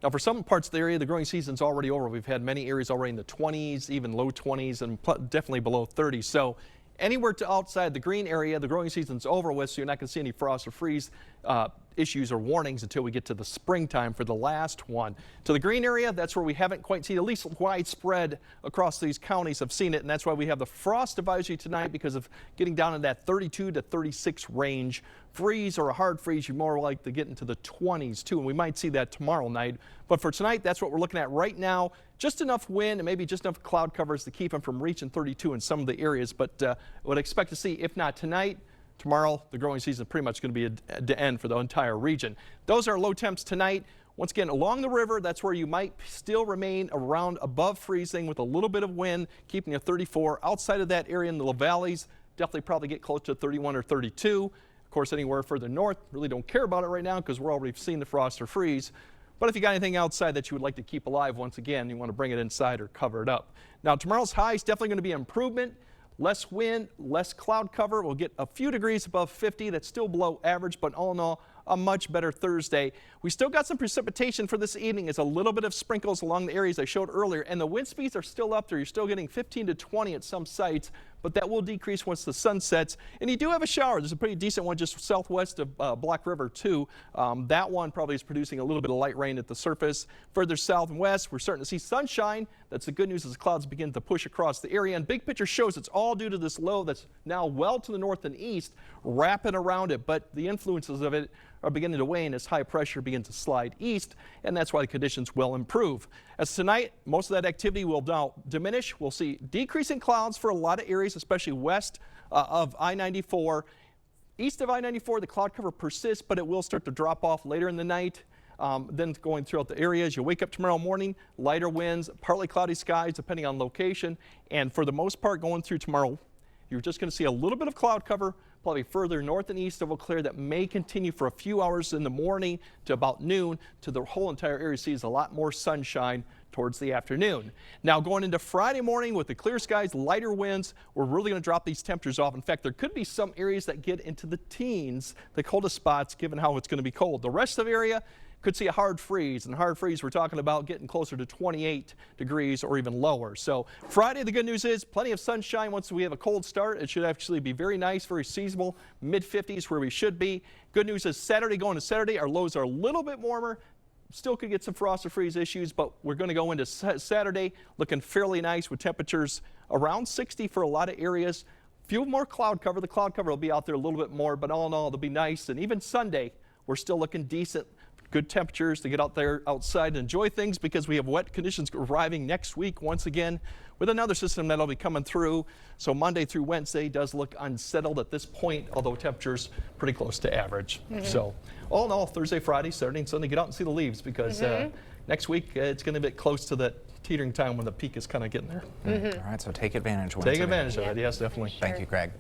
Now, for some parts of the area, the growing season's already over. We've had many areas already in the 20s, even low 20s, and definitely below 30. So anywhere to outside the green area, the growing season's over with, so you're not going to see any frost or freeze issues or warnings until we get to the springtime for the last one. To the green area, that's where we haven't quite seen, at least widespread across these counties have seen it, and that's why we have the frost advisory tonight because of getting down in that 32 to 36 range. Freeze or a hard freeze, you're more likely to get into the 20s too, and we might see that tomorrow night. But for tonight, that's what we're looking at right now. Just enough wind and maybe just enough cloud covers to keep them from reaching 32 in some of the areas, but would expect to see, if not tonight, tomorrow, the growing season is pretty much going to be the end for the entire region. Those are low temps tonight. Once again, along the river, that's where you might still remain around above freezing with a little bit of wind, keeping you 34. Outside of that area in the valleys, definitely probably get close to 31 or 32. Of course, anywhere further north, really don't care about it right now because we're already seeing the frost or freeze. But if you got anything outside that you would like to keep alive, once again, you want to bring it inside or cover it up. Now, tomorrow's high is definitely going to be an improvement. Less wind, less cloud cover. We'll get a few degrees above 50. That's still below average, but all in all, a much better Thursday. We still got some precipitation for this evening. It's a little bit of sprinkles along the areas I showed earlier, and the wind speeds are still up there. You're still getting 15 to 20 at some sites, but that will decrease once the sun sets. And you do have a shower. There's a pretty decent one just southwest of Black River, too. That one probably is producing a little bit of light rain at the surface. Further south and west, we're starting to see sunshine. That's the good news as the clouds begin to push across the area. And big picture shows it's all due to this low that's now well to the north and east, wrapping around it. But the influences of it are beginning to wane as high pressure begins to slide east, and that's why the conditions will improve. As tonight, most of that activity will now diminish. We'll see decreasing clouds for a lot of areas, especially west of I-94. East of I-94, the cloud cover persists, but it will start to drop off later in the night. Then going throughout the area as you wake up tomorrow morning, lighter winds, partly cloudy skies depending on location, and for the most part going through tomorrow, you're just going to see a little bit of cloud cover, probably further north and east of Eau Claire, that may continue for a few hours in the morning to about noon. To the whole entire area sees a lot more sunshine towards the afternoon. Now going into Friday morning with the clear skies, lighter winds, we're really going to drop these temperatures off. In fact, there could be some areas that get into the teens, the coldest spots, given how it's going to be cold. The rest of the area could see a hard freeze, and hard freeze we're talking about getting closer to 28 degrees or even lower. So Friday, the good news is plenty of sunshine. Once we have a cold start, it should actually be very nice, very seasonable, mid-50s where we should be. Good news is Saturday, going to Saturday, our lows are a little bit warmer. Still could get some frost or freeze issues, but we're going to go into Saturday looking fairly nice with temperatures around 60 for a lot of areas. Few more cloud cover. The cloud cover will be out there a little bit more, but all in all, it'll be nice. And even Sunday, we're still looking decent. Good temperatures to get out there outside and enjoy things because we have wet conditions arriving next week once again with another system that'll be coming through. So Monday through Wednesday does look unsettled at this point, although temperatures pretty close to average. So all in all, Thursday, Friday, Saturday, and Sunday, get out and see the leaves because next week it's going to be close to that teetering time when the peak is kind of getting there. All right, so take advantage. Take advantage of it, yes, definitely. Thank you, Greg.